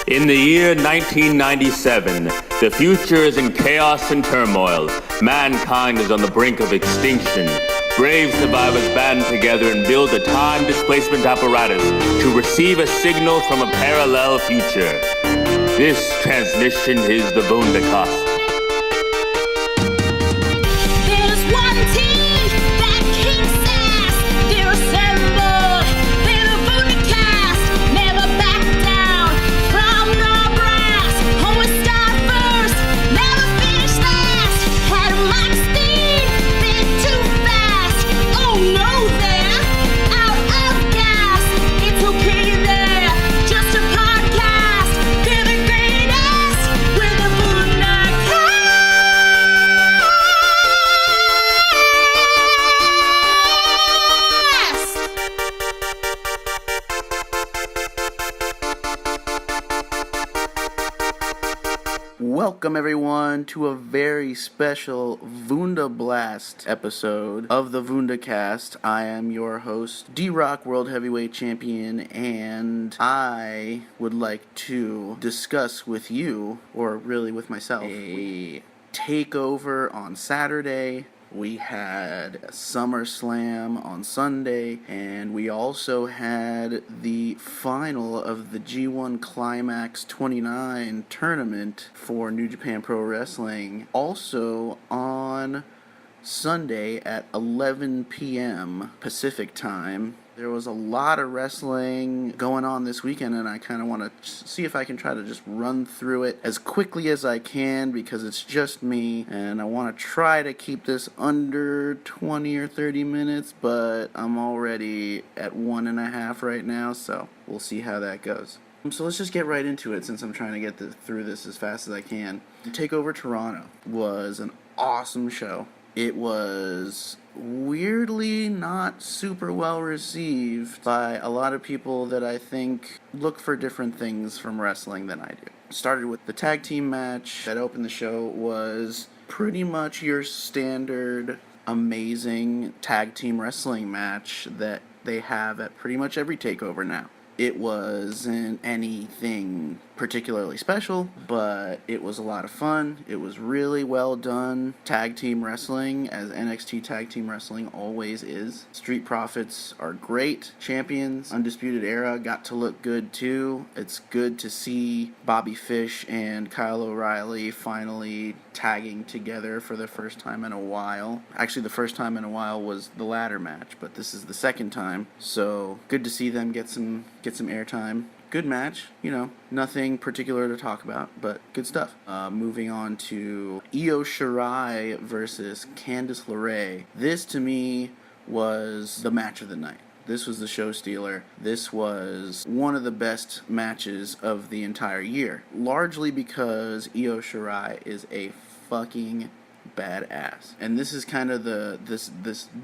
In the year 1997, the future is in chaos and turmoil. Mankind is on the brink of extinction. Brave survivors band together and build a time displacement apparatus to receive a signal from a parallel future. This transmission is the Vundacast. There's one team that kicks ass. They're assembled. They're the Vundacast. Never back down from the brass. Always start first. Never finish last. Had a mock speed. Bit too fast. Oh no, they're out of gas. It's okay there. Just a podcast. They're the greatest. We're the Vundacast. Welcome everyone to a very special Vundablast episode of the Vundacast. I am your host, D-Rock World Heavyweight Champion, and I would like to discuss with you, or really with myself, a Takeover on Saturday. We had SummerSlam on Sunday, and we also had the final of the G1 Climax 29 tournament for New Japan Pro Wrestling, also on Sunday at 11 p.m. Pacific time. There was a lot of wrestling going on this weekend, and I kind of want to see if I can try to just run through it as quickly as I can because it's just me, and I want to try to keep this under 20 or 30 minutes, but I'm already at 1.5 right now, so we'll see how that goes. So let's just get right into it since I'm trying to get through this as fast as I can. Takeover Toronto was an awesome show. It was weirdly not super well received by a lot of people that I think look for different things from wrestling than I do. Started with the tag team match that opened the show. Was pretty much your standard amazing tag team wrestling match that they have at pretty much every takeover now. It wasn't anything particularly special, but it was a lot of fun. It was really well done. Tag team wrestling, as NXT tag team wrestling always is. Street Profits are great champions. Undisputed Era got to look good too. It's good to see Bobby Fish and Kyle O'Reilly finally tagging together for the first time in a while. Actually, the first time in a while was the ladder match, but this is the second time. So good to see them get some airtime. Good match, nothing particular to talk about, but good stuff. Moving on to Io Shirai versus Candice LeRae. This, to me, was the match of the night. This was the show stealer. This was one of the best matches of the entire year, largely because Io Shirai is a fucking badass. And this is kind of this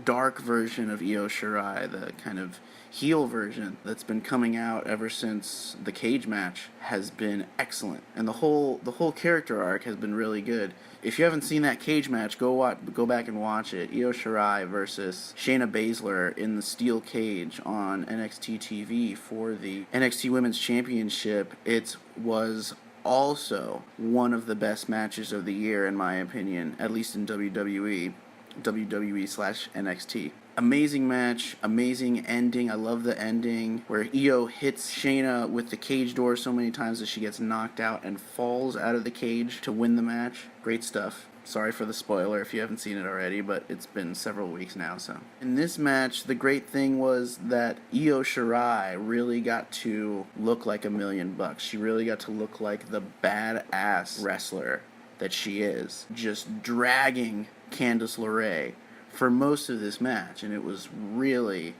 dark version of Io Shirai, the kind of heel version that's been coming out ever since the cage match, has been excellent. And the whole character arc has been really good. If you haven't seen that cage match, go back and watch it. Io Shirai versus Shayna Baszler in the steel cage on NXT TV for the NXT Women's Championship. It was also one of the best matches of the year, in my opinion, at least in WWE/NXT. Amazing match, amazing ending. I love the ending where Io hits Shayna with the cage door so many times that she gets knocked out and falls out of the cage to win the match. Great stuff. Sorry for the spoiler if you haven't seen it already, but it's been several weeks now. So in this match, the great thing was that Io Shirai really got to look like $1,000,000. She really got to look like the badass wrestler that she is, just dragging Candice LeRae for most of this match, and it was really,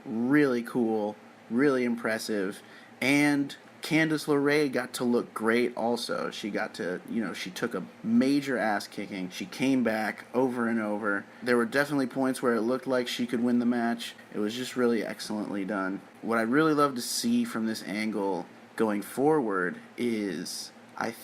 really cool, really impressive, and Candice LeRae got to look great also. She got to, she took a major ass kicking. She came back over and over. There were definitely points where it looked like she could win the match. It was just really excellently done. What I'd really love to see from this angle going forward is, I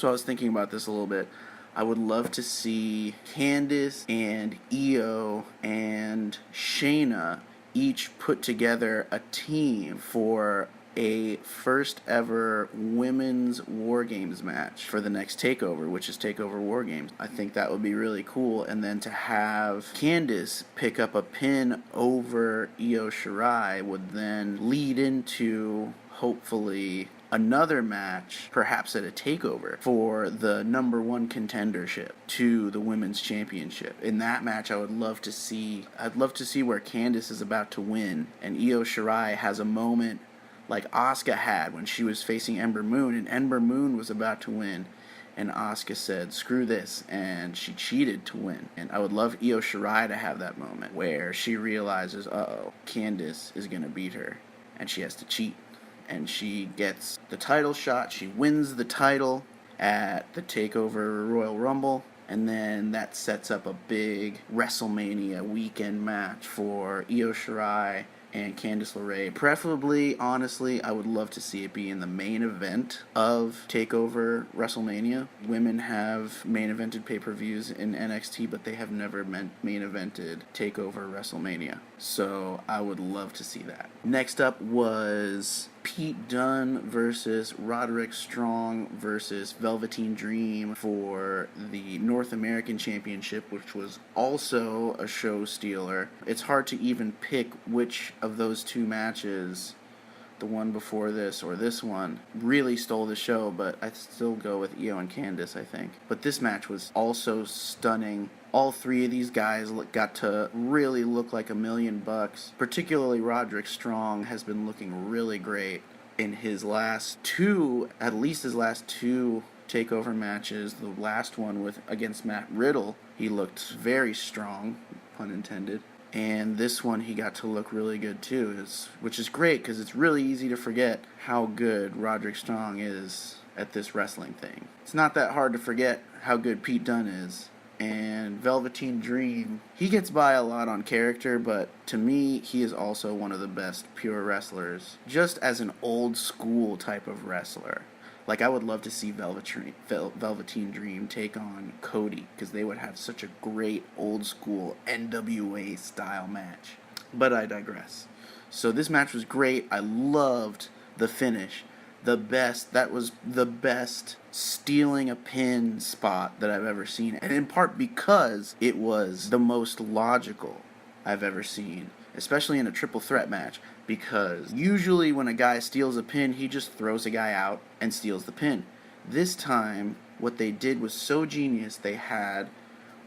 was thinking about this a little bit. I would love to see Candice and Io and Shayna each put together a team for a first ever women's War Games match for the next Takeover, which is Takeover War Games. I think that would be really cool. And then to have Candice pick up a pin over Io Shirai would then lead into, hopefully, another match, perhaps at a Takeover, for the number one contendership to the women's championship. In that match, I'd love to see where Candice is about to win, and Io Shirai has a moment like Asuka had when she was facing Ember Moon, and Ember Moon was about to win, and Asuka said, "Screw this," and she cheated to win. And I would love Io Shirai to have that moment where she realizes, Candice is gonna beat her, and she has to cheat. And she gets the title shot. She wins the title at the Takeover Royal Rumble. And then that sets up a big WrestleMania weekend match for Io Shirai and Candice LeRae. Preferably, honestly, I would love to see it be in the main event of Takeover WrestleMania. Women have main evented pay-per-views in NXT, but they have never main evented Takeover WrestleMania. So I would love to see that. Next up was Pete Dunne versus Roderick Strong versus Velveteen Dream for the North American Championship, which was also a show stealer. It's hard to even pick which of those two matches, the one before this or this one, really stole the show, but I'd still go with Io and Candice, I think. But this match was also stunning. All three of these guys got to really look like $1,000,000. Particularly Roderick Strong has been looking really great in his last two Takeover matches. The last one against Matt Riddle, he looked very strong, pun intended. And this one, he got to look really good too, which is great because it's really easy to forget how good Roderick Strong is at this wrestling thing. It's not that hard to forget how good Pete Dunne is. And Velveteen Dream, he gets by a lot on character, but to me, he is also one of the best pure wrestlers, just as an old school type of wrestler. Like, I would love to see Velveteen Dream take on Cody, because they would have such a great old school NWA style match. But I digress. So this match was great. I loved the finish. That was the best stealing a pin spot that I've ever seen. And in part because it was the most logical I've ever seen, especially in a triple threat match. Because usually when a guy steals a pin, he just throws a guy out and steals the pin. This time, what they did was so genius. They had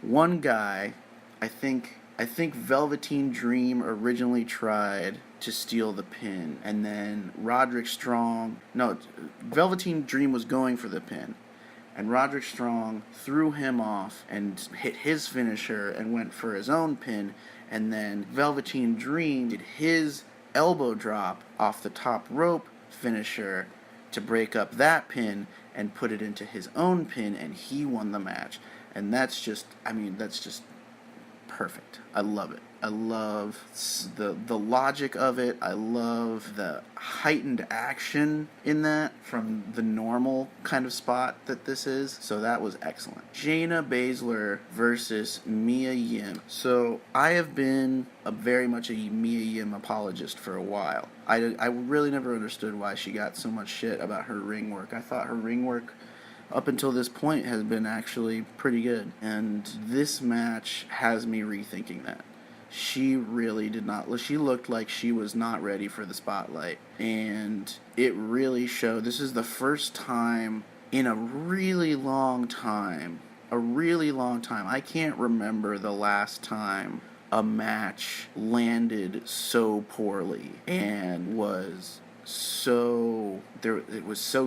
one guy, I think Velveteen Dream originally tried to steal the pin, and then Velveteen Dream was going for the pin, and Roderick Strong threw him off and hit his finisher and went for his own pin, and then Velveteen Dream did his elbow drop off the top rope finisher to break up that pin and put it into his own pin, and he won the match. And that's just perfect. I love it. I love the logic of it. I love the heightened action in that from the normal kind of spot that this is. So that was excellent. Shayna Baszler versus Mia Yim. So I have been very much a Mia Yim apologist for a while. I really never understood why she got so much shit about her ring work. I thought her ring work up until this point has been actually pretty good. And this match has me rethinking that. She really did not. She looked like she was not ready for the spotlight. And it really showed. This is the first time in a really long time. I can't remember the last time a match landed so poorly and it was so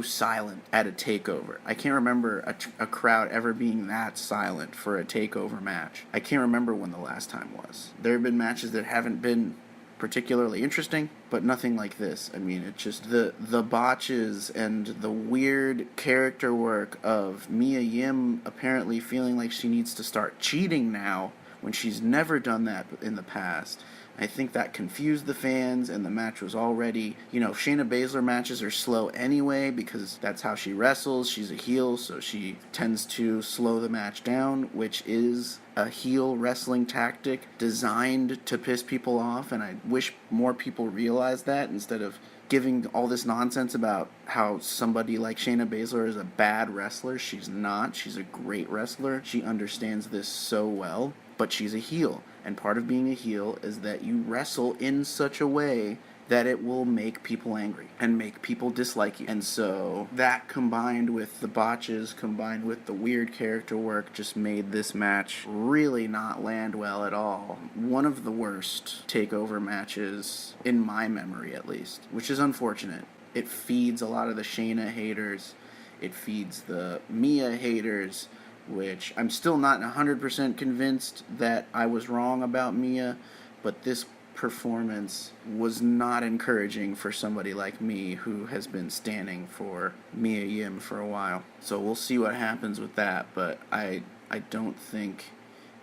silent at a takeover. I can't remember a crowd ever being that silent for a takeover match. I can't remember when the last time was. There have been matches that haven't been particularly interesting, but nothing like this. I mean, it's just the botches and the weird character work of Mia Yim apparently feeling like she needs to start cheating now when she's never done that in the past. I think that confused the fans, and the match was already, Shayna Baszler matches are slow anyway because that's how she wrestles. She's a heel, so she tends to slow the match down, which is a heel wrestling tactic designed to piss people off, and I wish more people realized that instead of giving all this nonsense about how somebody like Shayna Baszler is a bad wrestler. She's not. She's a great wrestler. She understands this so well, but she's a heel. And part of being a heel is that you wrestle in such a way that it will make people angry and make people dislike you. And so that, combined with the botches, combined with the weird character work, just made this match really not land well at all. One of the worst Takeover matches in my memory, at least, which is unfortunate. It feeds a lot of the Shayna haters. It feeds the Mia haters, which I'm still not 100% convinced that I was wrong about Mia, but this performance was not encouraging for somebody like me who has been standing for Mia Yim for a while. So we'll see what happens with that, but I don't think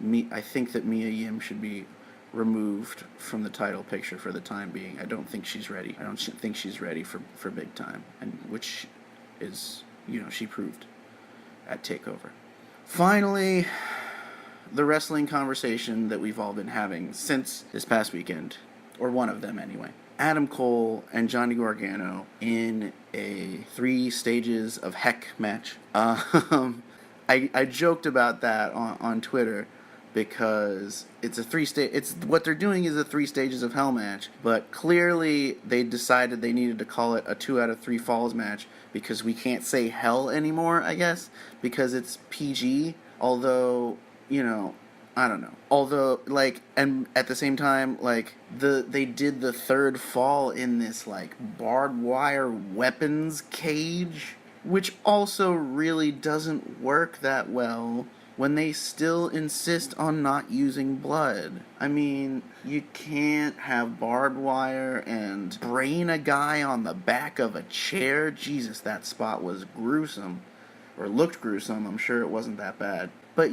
I think that Mia Yim should be removed from the title picture for the time being. I don't think she's ready. I don't think she's ready for big time, and which is, she proved at Takeover. Finally, the wrestling conversation that we've all been having since this past weekend, or one of them anyway. Adam Cole and Johnny Gargano in a 3 stages of heck match. I joked about that on Twitter because it's a 3-stage. It's what they're doing is a 3 stages of hell match, but clearly they decided they needed to call it a 2 out of 3 falls match because we can't say hell anymore, I guess, because it's PG. Although, I don't know. Although, and at the same time, they did the third fall in this, barbed wire weapons cage, which also really doesn't work that well when they still insist on not using blood. I mean, you can't have barbed wire and brain a guy on the back of a chair. Jesus, that spot was gruesome. Or looked gruesome. I'm sure it wasn't that bad. But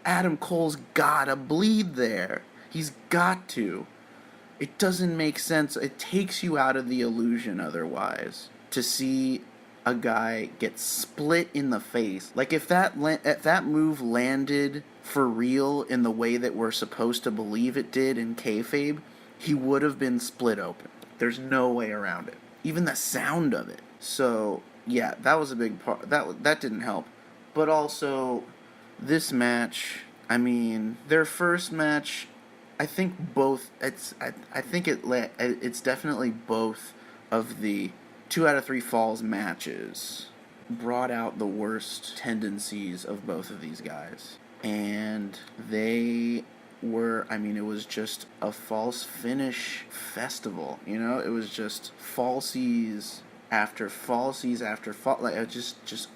Adam Cole's gotta bleed there. He's got to. It doesn't make sense. It takes you out of the illusion otherwise to see a guy get split in the face. If that move landed for real in the way that we're supposed to believe it did in kayfabe, he would have been split open. There's no way around it. Even the sound of it. So yeah, that was a big part. That didn't help. But also, this match, I mean, their first match, I think both. It's definitely both of the 2 out of 3 falls matches brought out the worst tendencies of both of these guys, and they were. I mean, it was just a false finish festival. It was just falsies after falsies after just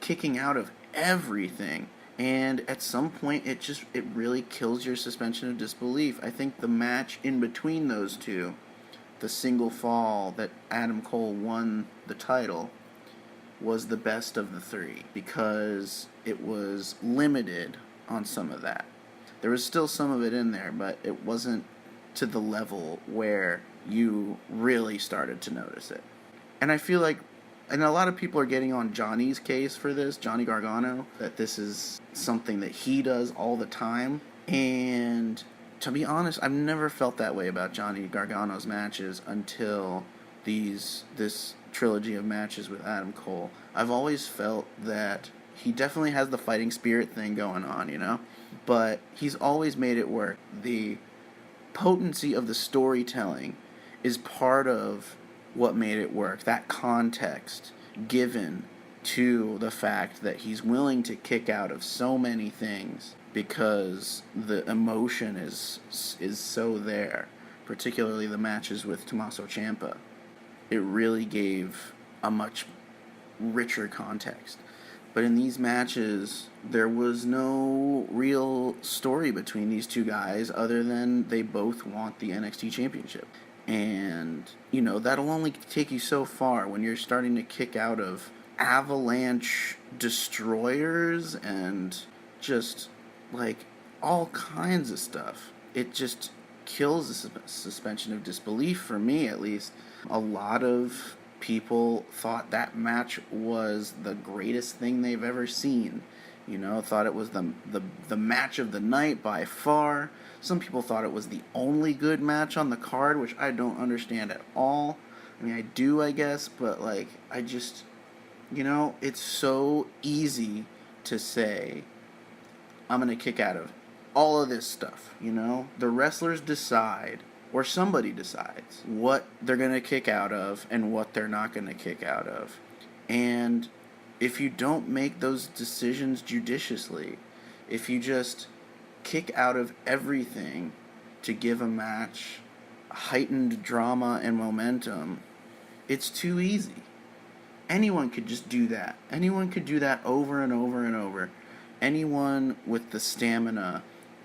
kicking out of everything. And at some point it really kills your suspension of disbelief. I think the match in between those two, the single fall that Adam Cole won the title, was the best of the 3 because it was limited on some of that. There was still some of it in there, but it wasn't to the level where you really started to notice it. And I feel like, and a lot of people are getting on Johnny's case for this, Johnny Gargano, that this is something that he does all the time. And to be honest, I've never felt that way about Johnny Gargano's matches until this trilogy of matches with Adam Cole. I've always felt that he definitely has the fighting spirit thing going on, but he's always made it work. The potency of the storytelling is part of what made it work. That context given to the fact that he's willing to kick out of so many things because the emotion is so there, particularly the matches with Tommaso Ciampa. It really gave a much richer context. But in these matches, there was no real story between these two guys other than they both want the NXT Championship. And, that'll only take you so far when you're starting to kick out of avalanche destroyers and just, all kinds of stuff. It just kills the suspension of disbelief, for me at least. A lot of people thought that match was the greatest thing they've ever seen. Thought it was the match of the night by far. Some people thought it was the only good match on the card, which I don't understand at all. I mean, I do, I guess, but, like, I just, it's so easy to say, I'm going to kick out of all of this stuff, The wrestlers decide, or somebody decides, what they're going to kick out of and what they're not going to kick out of. And if you don't make those decisions judiciously, if you just kick out of everything to give a match heightened drama and momentum, it's too easy. Anyone could just do that. Anyone could do that over and over and over. Anyone with the stamina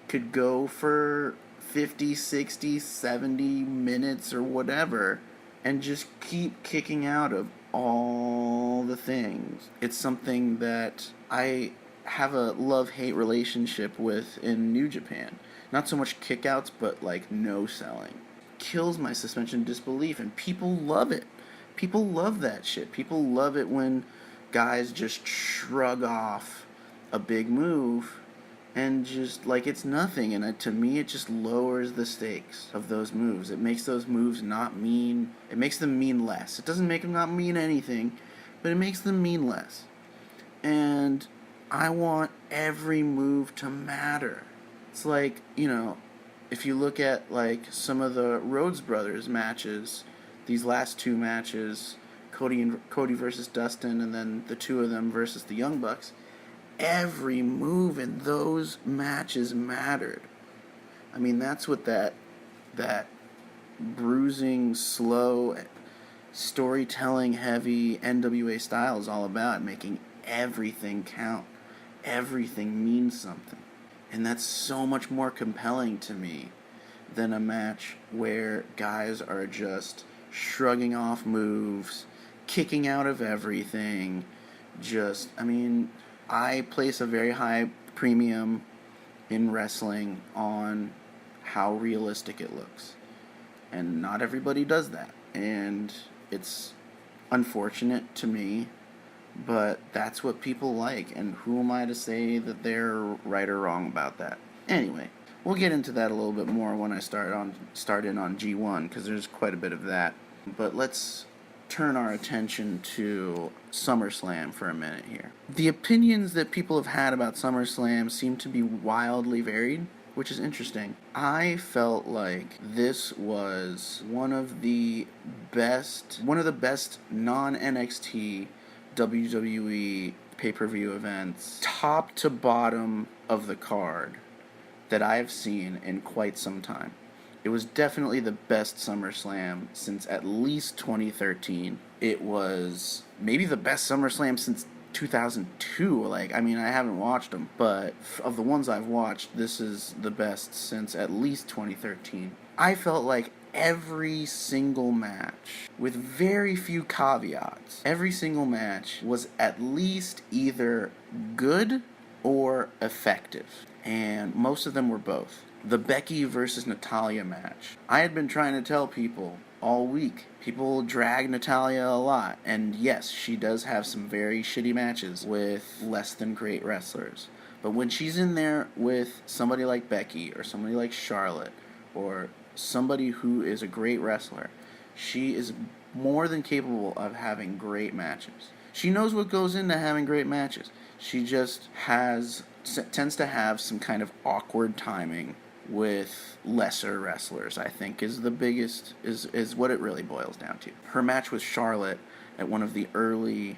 could go for 50, 60, 70 minutes or whatever and just keep kicking out of all the things. It's something that I have a love-hate relationship with in New Japan. Not so much kickouts, but like no selling. Kills my suspension of disbelief, and people love it. People love that shit. People love it when guys just shrug off a big move and just like it's nothing. And to me, it just lowers the stakes of those moves. It makes those moves not mean. It makes them mean less. It doesn't make them not mean anything, but it makes them mean less. And I want every move to matter. It's like, if you look at like some of the Rhodes Brothers matches, these last two matches, Cody versus Dustin, and then the two of them versus the Young Bucks, every move in those matches mattered. I mean, that's what that bruising, slow, storytelling heavy NWA style is all about, making everything count. Everything means something. And that's so much more compelling to me than a match where guys are just shrugging off moves, kicking out of everything. I place a very high premium in wrestling on how realistic it looks. And not everybody does that. And it's unfortunate to me, but that's what people like. And who am I to say that they're right or wrong about that? Anyway, we'll get into that a little bit more when I start in on G1, because there's quite a bit of that. But let's turn our attention to SummerSlam for a minute here. The opinions that people have had about SummerSlam seem to be wildly varied, which is interesting. I felt like this was one of the best non-NXT WWE pay-per-view events, top to bottom of the card, that I've seen in quite some time. It was definitely the best SummerSlam since at least 2013. It was maybe the best SummerSlam since 2002. I haven't watched them, but of the ones I've watched, this is the best since at least 2013. I felt like every single match, with very few caveats, every single match was at least either good or effective, and most of them were both. The Becky versus Natalya match. I had been trying to tell people all week. People drag Natalya a lot, and yes, she does have some very shitty matches with less than great wrestlers. But when she's in there with somebody like Becky, or somebody like Charlotte, or somebody who is a great wrestler, she is more than capable of having great matches. She knows what goes into having great matches. She just tends to have some kind of awkward timing with lesser wrestlers, I think, is the biggest, is what it really boils down to. Her match with Charlotte at one of the early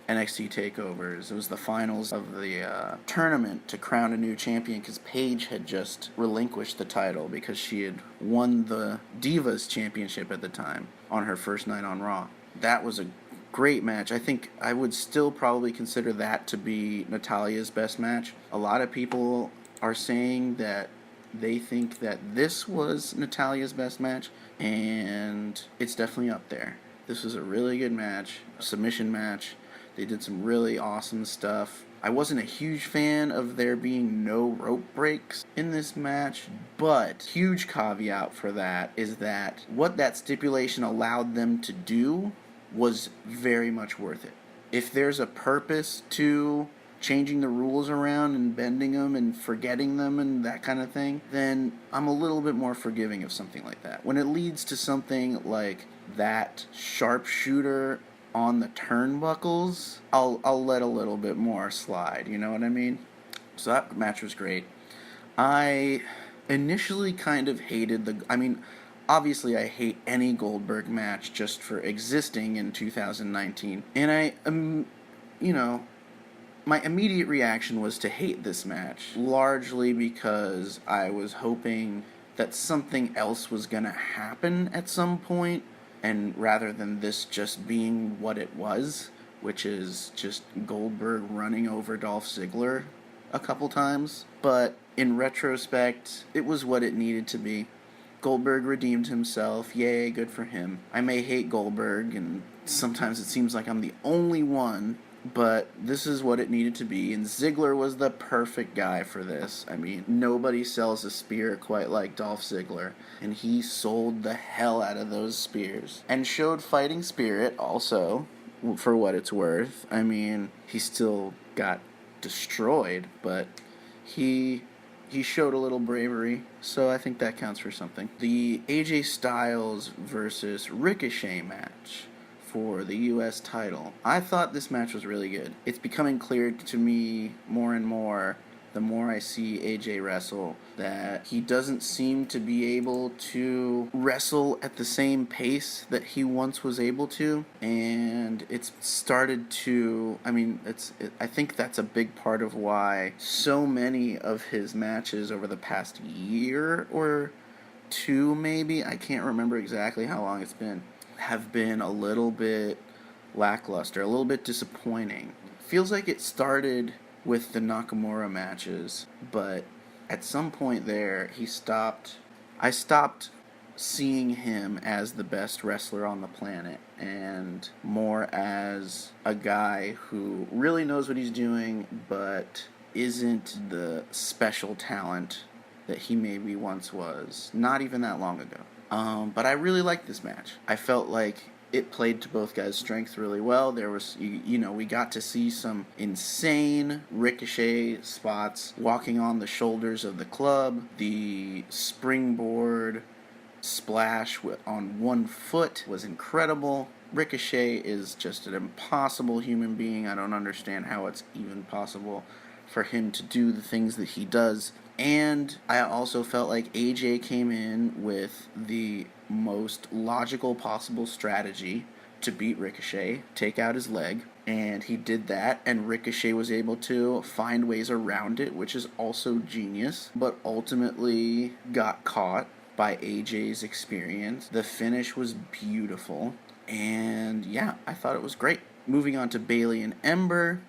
NXT takeovers, it was the finals of the tournament to crown a new champion, because Paige had just relinquished the title because she had won the Divas Championship at the time on her first night on Raw. That was a great match. I think I would still probably consider that to be Natalya's best match. A lot of people are saying that they think that this was Natalya's best match, and it's definitely up there. This was a really good match, a submission match. They did some really awesome stuff. I wasn't a huge fan of there being no rope breaks in this match, but huge caveat for that is that what that stipulation allowed them to do was very much worth it. If there's a purpose to changing the rules around and bending them and forgetting them and that kind of thing, then I'm a little bit more forgiving of something like that. When it leads to something like that sharpshooter on the turnbuckles, I'll let a little bit more slide, you know what I mean? So that match was great. I initially kind of hated obviously I hate any Goldberg match just for existing in 2019. And my immediate reaction was to hate this match, largely because I was hoping that something else was going to happen at some point, and rather than this just being what it was, which is just Goldberg running over Dolph Ziggler a couple times. But in retrospect, it was what it needed to be. Goldberg redeemed himself. Yay, good for him. I may hate Goldberg, and sometimes it seems like I'm the only one, but this is what it needed to be, and Ziggler was the perfect guy for this. I mean, nobody sells a spear quite like Dolph Ziggler, and he sold the hell out of those spears. And showed fighting spirit also, for what it's worth. I mean, he still got destroyed, but he showed a little bravery, so I think that counts for something. The AJ Styles versus Ricochet match for the U.S. title. I thought this match was really good. It's becoming clear to me more and more, the more I see AJ wrestle, that he doesn't seem to be able to wrestle at the same pace that he once was able to, and it's started to, I think that's a big part of why so many of his matches over the past year or two, maybe, I can't remember exactly how long it's been, have been a little bit lackluster, a little bit disappointing. Feels like it started with the Nakamura matches, but at some point there, I stopped seeing him as the best wrestler on the planet, and more as a guy who really knows what he's doing, but isn't the special talent that he maybe once was, not even that long ago. But I really liked this match. I felt like it played to both guys' strengths really well. There was, we got to see some insane Ricochet spots walking on the shoulders of the club. The springboard splash on one foot was incredible. Ricochet is just an impossible human being. I don't understand how it's even possible for him to do the things that he does. And I also felt like AJ came in with the most logical possible strategy to beat Ricochet, take out his leg, and he did that, and Ricochet was able to find ways around it, which is also genius, but ultimately got caught by AJ's experience. The finish was beautiful, and yeah, I thought it was great. Moving on to Bayley and Ember.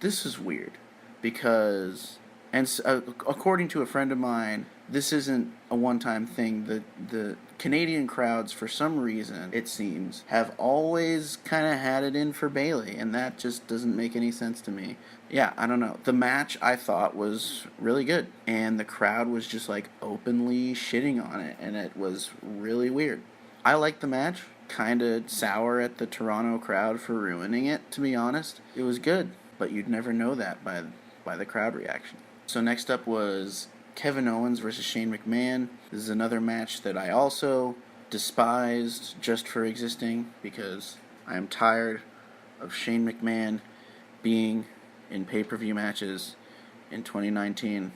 This is weird, because, and according to a friend of mine, this isn't a one-time thing. The Canadian crowds, for some reason, it seems, have always kind of had it in for Bayley, and that just doesn't make any sense to me. Yeah, I don't know. The match, I thought, was really good, and the crowd was just, openly shitting on it, and it was really weird. I liked the match. Kind of sour at the Toronto crowd for ruining it, to be honest. It was good, but you'd never know that by the crowd reaction. So next up was Kevin Owens versus Shane McMahon. This is another match that I also despised just for existing, because I am tired of Shane McMahon being in pay-per-view matches in 2019.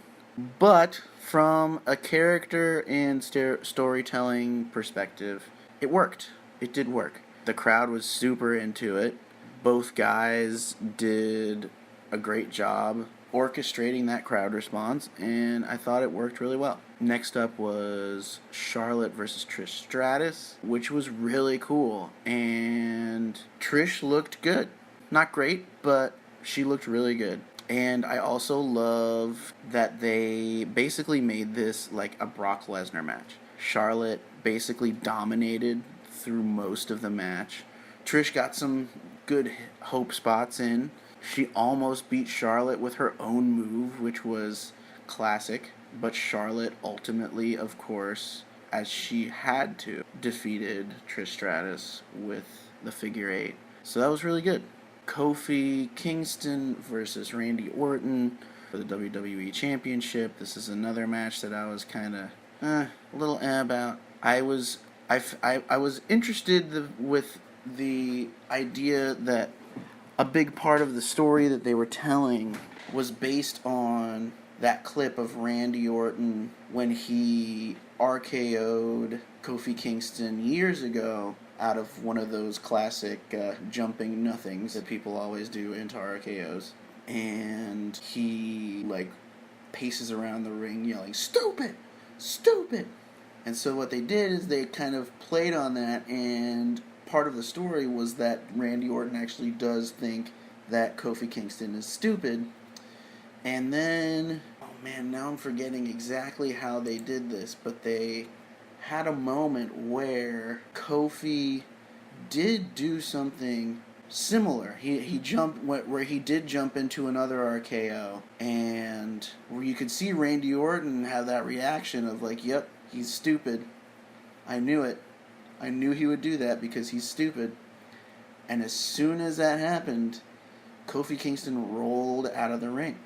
But from a character and storytelling perspective, it worked. It did work. The crowd was super into it. Both guys did a great job orchestrating that crowd response, and I thought it worked really well. Next up was Charlotte versus Trish Stratus, which was really cool, and Trish looked good. Not great, but she looked really good. And I also love that they basically made this like a Brock Lesnar match. Charlotte basically dominated through most of the match. Trish got some good hope spots in. She almost beat Charlotte with her own move, which was classic. But Charlotte ultimately, of course, as she had to, defeated Trish Stratus with the figure eight. So that was really good. Kofi Kingston versus Randy Orton for the WWE Championship. This is another match that I was kind of a little about. I was interested with the idea that a big part of the story that they were telling was based on that clip of Randy Orton when he RKO'd Kofi Kingston years ago out of one of those classic jumping nothings that people always do into RKOs. And he, like, paces around the ring yelling, "Stupid! Stupid!" And so what they did is they kind of played on that, and part of the story was that Randy Orton actually does think that Kofi Kingston is stupid. And then, oh man, now I'm forgetting exactly how they did this, but they had a moment where Kofi did do something similar. He jumped where he did jump into another RKO, and where you could see Randy Orton have that reaction of like, "Yep, he's stupid. I knew it. I knew he would do that because he's stupid." And as soon as that happened, Kofi Kingston rolled out of the ring,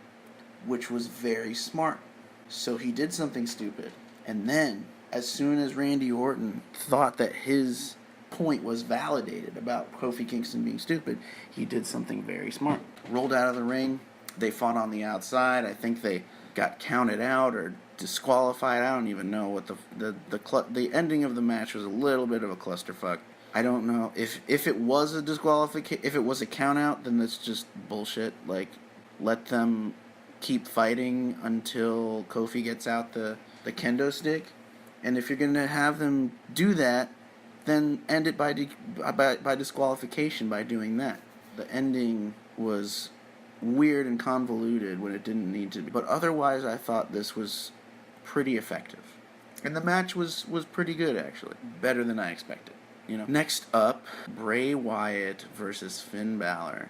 which was very smart. So he did something stupid, and then as soon as Randy Orton thought that his point was validated about Kofi Kingston being stupid, he did something very smart. Rolled out of the ring. They fought on the outside. I think they got counted out or disqualified. I don't even know what the ending of the match was. A little bit of a clusterfuck. I don't know if it was a disqualification. If it was a count out, then that's just bullshit. Like, let them keep fighting until Kofi gets out the kendo stick. And if you're going to have them do that, then end it by disqualification by doing that. The ending was weird and convoluted when it didn't need to be. But otherwise, I thought this was pretty effective. And the match was pretty good, actually. Better than I expected. Next up, Bray Wyatt versus Finn Balor.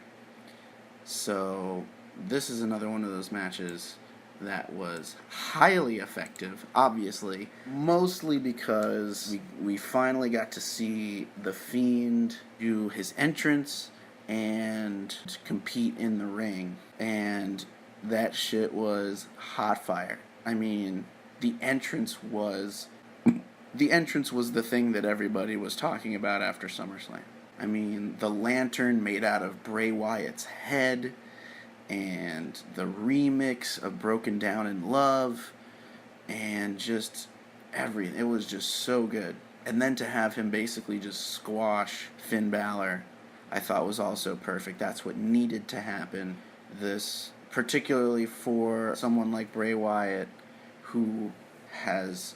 So, this is another one of those matches that was highly effective, obviously, mostly because we finally got to see The Fiend do his entrance and compete in the ring, and that shit was hot fire. I mean, the entrance was the thing that everybody was talking about after SummerSlam. I mean, the lantern made out of Bray Wyatt's head, and the remix of Broken Down in Love, and just everything. It was just so good. And then to have him basically just squash Finn Balor, I thought was also perfect. That's what needed to happen. This, particularly for someone like Bray Wyatt, who has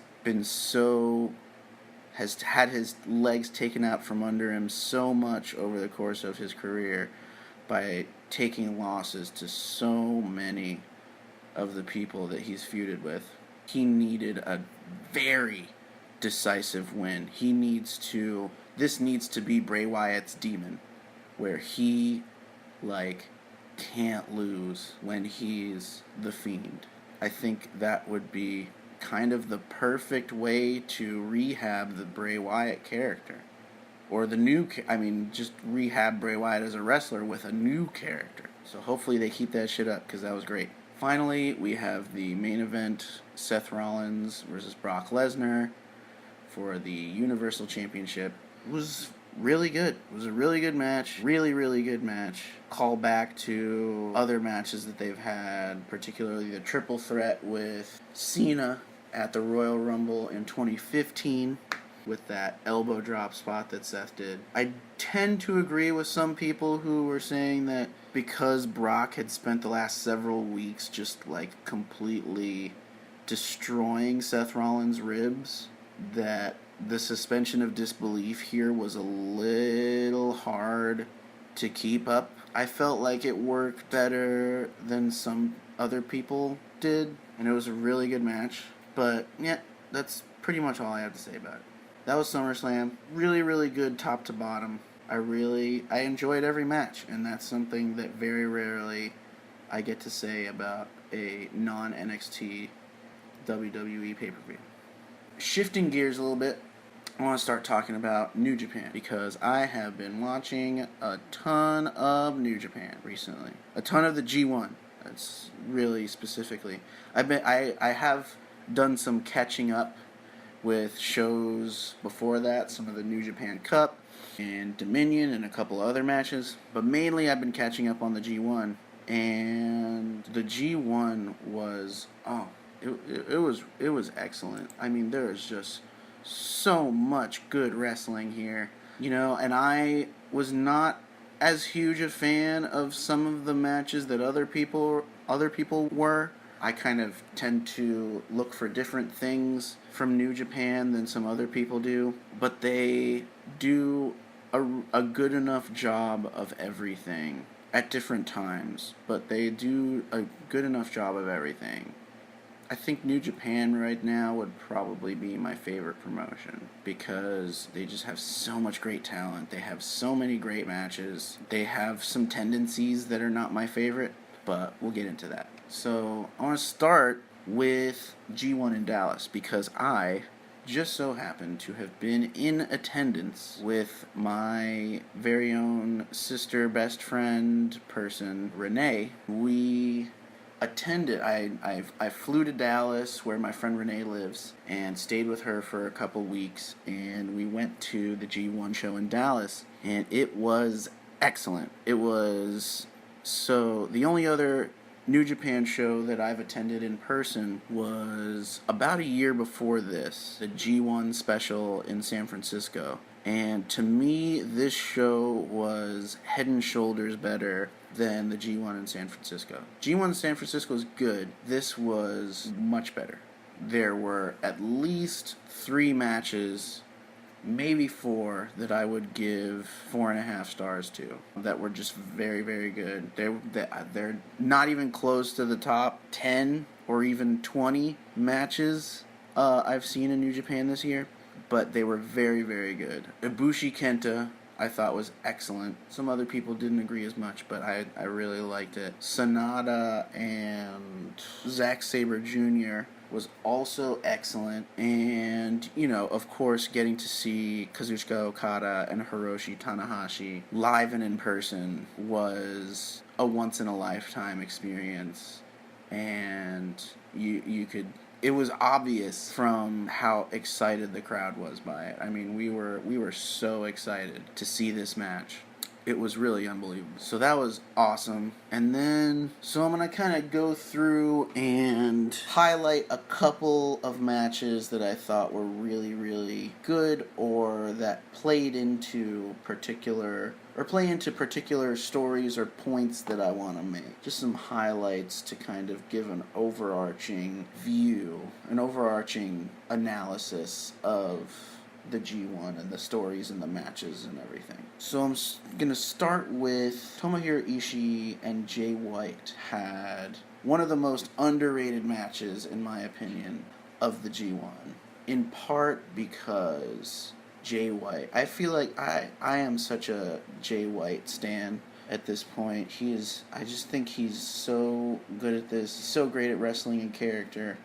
had his legs taken out from under him so much over the course of his career by taking losses to so many of the people that he's feuded with. He needed a very decisive win. This needs to be Bray Wyatt's demon, where he, can't lose when he's the Fiend. I think that would be kind of the perfect way to rehab the Bray Wyatt character. Or just rehab Bray Wyatt as a wrestler with a new character. So hopefully they keep that shit up, because that was great. Finally, we have the main event, Seth Rollins versus Brock Lesnar for the Universal Championship. It was really good. It was a really good match. Really, really good match. Call back to other matches that they've had, particularly the triple threat with Cena at the Royal Rumble in 2015. With that elbow drop spot that Seth did. I tend to agree with some people who were saying that because Brock had spent the last several weeks just completely destroying Seth Rollins' ribs, that the suspension of disbelief here was a little hard to keep up. I felt like it worked better than some other people did, and it was a really good match. But yeah, that's pretty much all I have to say about it. That was SummerSlam. Really, really good top to bottom. I enjoyed every match, and that's something that very rarely I get to say about a non-NXT WWE pay-per-view. Shifting gears a little bit, I want to start talking about New Japan because I have been watching a ton of New Japan recently. A ton of the G1. That's really specifically. I have done some catching up with shows before that, some of the New Japan Cup and Dominion and a couple other matches, but mainly I've been catching up on the G1, and the G1 was it was excellent. I mean, there is just so much good wrestling here, and I was not as huge a fan of some of the matches that other people were. I kind of tend to look for different things from New Japan than some other people do, but they do a good enough job of everything at different times, but they do a good enough job of everything. I think New Japan right now would probably be my favorite promotion because they just have so much great talent. They have so many great matches. They have some tendencies that are not my favorite, but we'll get into that. So I want to start with G1 in Dallas because I just so happened to have been in attendance with my very own sister, best friend person, Renee. We attended. I flew to Dallas where my friend Renee lives and stayed with her for a couple weeks, and we went to the G1 show in Dallas, and it was excellent. It was the only other New Japan show that I've attended in person was about a year before this, the G1 special in San Francisco. And to me, this show was head and shoulders better than the G1 in San Francisco. G1 in San Francisco is good. This was much better. There were at least 3 matches, maybe 4, that I would give 4.5 stars to, that were just very, very good. They're not even close to the top 10 or even 20 matches I've seen in New Japan this year, but they were very, very good. Ibushi Kenta, I thought, was excellent. Some other people didn't agree as much, but I really liked it. Sonata and Zack Sabre Jr. was also excellent, and of course, getting to see Kazuchika Okada and Hiroshi Tanahashi live and in person was a once in a lifetime experience, and it was obvious from how excited the crowd was by it. I mean, we were so excited to see this match. It was really unbelievable. So that was awesome. And then, so I'm going to kind of go through and highlight a couple of matches that I thought were really, really good, or that play into particular stories or points that I want to make. Just some highlights to kind of give an overarching view, an overarching analysis of the G1 and the stories and the matches and everything. So I'm going to start with Tomohiro Ishii and Jay White had one of the most underrated matches, in my opinion, of the G1. In part because Jay White, I feel like I am such a Jay White stan at this point. I just think he's so good at this, so great at wrestling and character.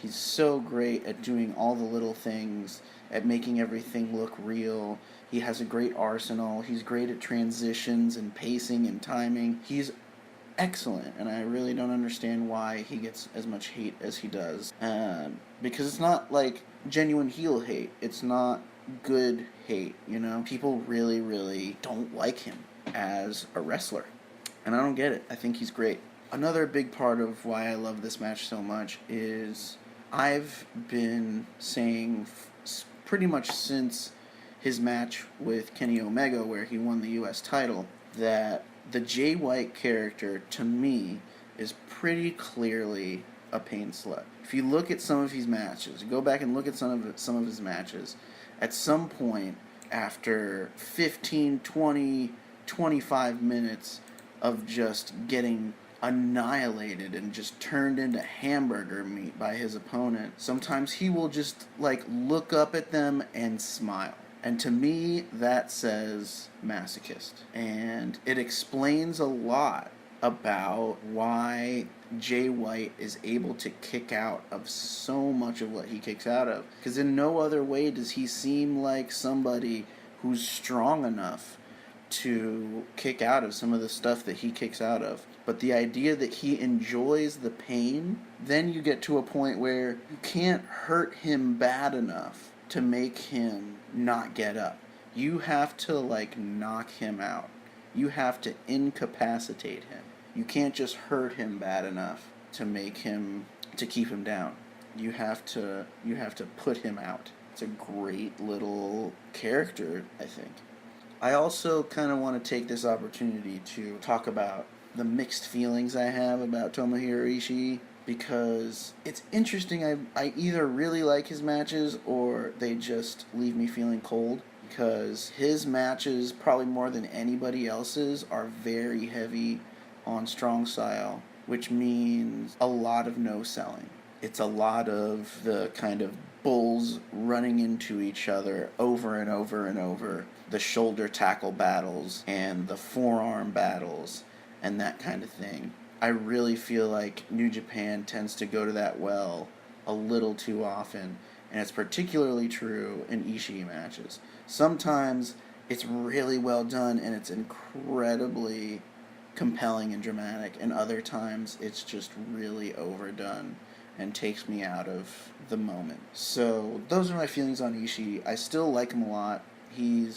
He's so great at doing all the little things, at making everything look real. He has a great arsenal. He's great at transitions and pacing and timing. He's excellent, and I really don't understand why he gets as much hate as he does. Because it's not like genuine heel hate. It's not good hate, People really, really don't like him as a wrestler. And I don't get it. I think he's great. Another big part of why I love this match so much is I've been saying pretty much since his match with Kenny Omega, where he won the U.S. title, that the Jay White character, to me, is pretty clearly a pain slut. If you look at some of his matches, go back and look at some of his matches, at some point after 15, 20, 25 minutes of just getting annihilated and just turned into hamburger meat by his opponent, sometimes he will just look up at them and smile. And to me, that says masochist. And it explains a lot about why Jay White is able to kick out of so much of what he kicks out of. Because in no other way does he seem like somebody who's strong enough to kick out of some of the stuff that he kicks out of. But the idea that he enjoys the pain, then you get to a point where you can't hurt him bad enough to make him not get up. You have to, like, knock him out. You have to incapacitate him. You can't just hurt him bad enough to make him, to keep him down. You have to put him out. It's a great little character, I think. I also kind of want to take this opportunity to talk about the mixed feelings I have about Tomohiro Ishii, because it's interesting. I either really like his matches or they just leave me feeling cold, because his matches, probably more than anybody else's, are very heavy on strong style, which means a lot of no selling. It's a lot of the kind of bulls running into each other over and over and over, the shoulder tackle battles and the forearm battles and that kind of thing. I really feel like New Japan tends to go to that well a little too often, and it's particularly true in Ishii matches. Sometimes it's really well done and it's incredibly compelling and dramatic, and other times it's just really overdone and takes me out of the moment. So those are my feelings on Ishii. I still like him a lot. He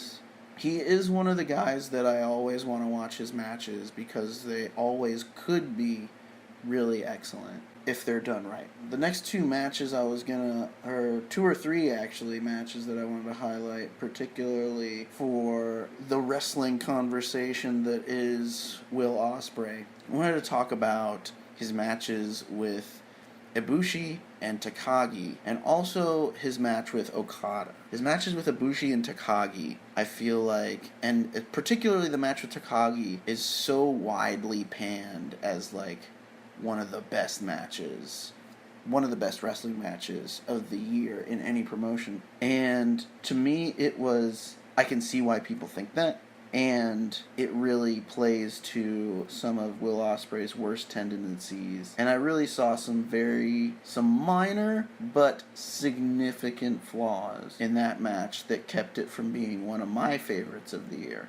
is one of the guys that I always want to watch his matches, because they always could be really excellent if they're done right. The next two matches or two or three actually, matches that I wanted to highlight, particularly for the wrestling conversation that is Will Ospreay. I wanted to talk about his matches with Ibushi and Takagi, and also his match with Okada. His matches with Ibushi and Takagi, I feel like, and particularly the match with Takagi, is so widely panned as like one of the best matches, one of the best wrestling matches of the year in any promotion. And to me, I can see why people think that. And it really plays to some of Will Ospreay's worst tendencies. And I really saw some minor but significant flaws in that match that kept it from being one of my favorites of the year.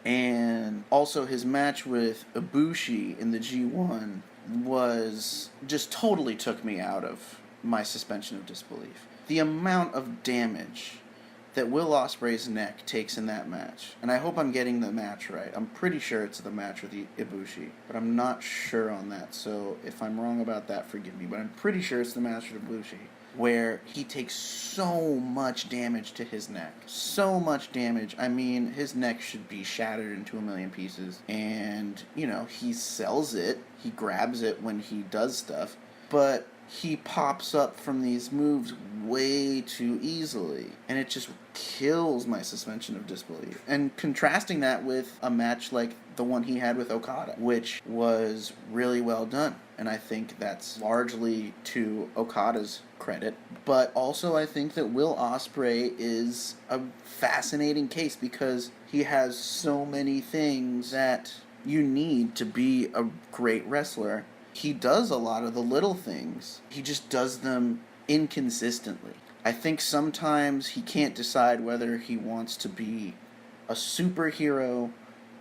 And also his match with Ibushi in the G1 was just totally took me out of my suspension of disbelief. The amount of damage that Will Ospreay's neck takes in that match, and I hope I'm getting the match right. I'm pretty sure it's the match with Ibushi, but I'm not sure on that, so if I'm wrong about that, forgive me, but I'm pretty sure it's the match with Ibushi, where he takes so much damage to his neck. So much damage. I mean, his neck should be shattered into a million pieces, and, he sells it, he grabs it when he does stuff, but he pops up from these moves way too easily, and it just kills my suspension of disbelief. And contrasting that with a match like the one he had with Okada, which was really well done, and I think that's largely to Okada's credit, but also I think that Will Ospreay is a fascinating case, because he has so many things that you need to be a great wrestler. He does a lot of the little things. He just does them inconsistently. I think sometimes he can't decide whether he wants to be a superhero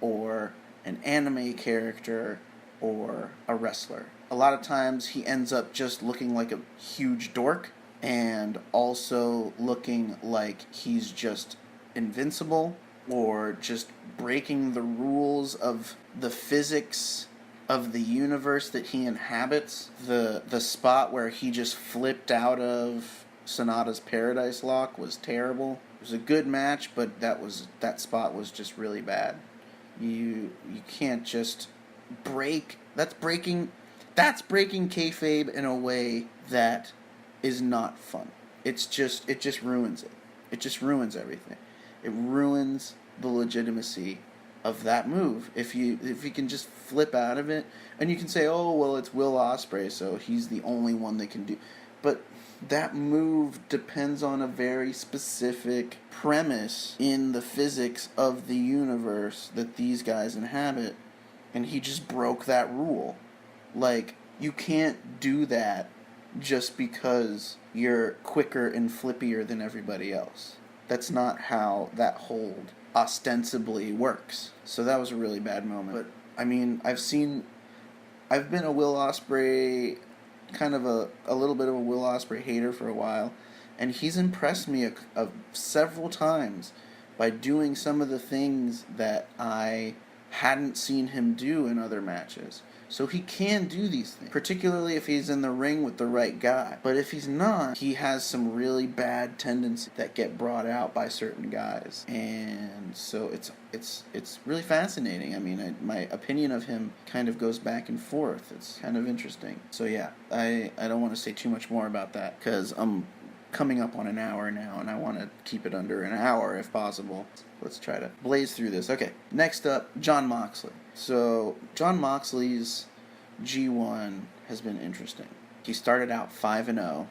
or an anime character or a wrestler. A lot of times he ends up just looking like a huge dork, and also looking like he's just invincible, or just breaking the rules of the physics of the universe that he inhabits. The spot where he just flipped out of Sonata's Paradise Lock was terrible. It was a good match, but that spot was just really bad. You can't just break. That's breaking kayfabe in a way that is not fun. It just ruins it. It just ruins everything. It ruins the legitimacy of that move. If you can just flip out of it, and you can say, oh, well, it's Will Ospreay, so he's the only one that can do. But that move depends on a very specific premise in the physics of the universe that these guys inhabit. and he just broke that rule. Like, you can't do that just because you're quicker and flippier than everybody else. That's not how that hold ostensibly works. So that was a really bad moment. But, I mean, I've been a Will Ospreay, kind of a little bit of a Will Ospreay hater for a while, and he's impressed me several times by doing some of the things that I hadn't seen him do in other matches. So he can do these things, particularly if he's in the ring with the right guy. But if he's not, he has some really bad tendencies that get brought out by certain guys. And so it's really fascinating. I mean, my opinion of him kind of goes back and forth. It's kind of interesting. So yeah, I don't want to say too much more about that because I'm coming up on an hour now, and I want to keep it under an hour if possible. Let's try to blaze through this. Okay, next up, Jon Moxley. So, Jon Moxley's G1 has been interesting. He started out 5-0.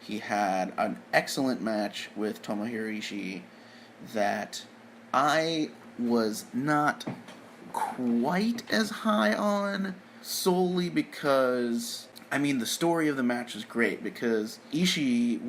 He had an excellent match with Tomohiro Ishii that I was not quite as high on, solely because, I mean, the story of the match was great because Ishii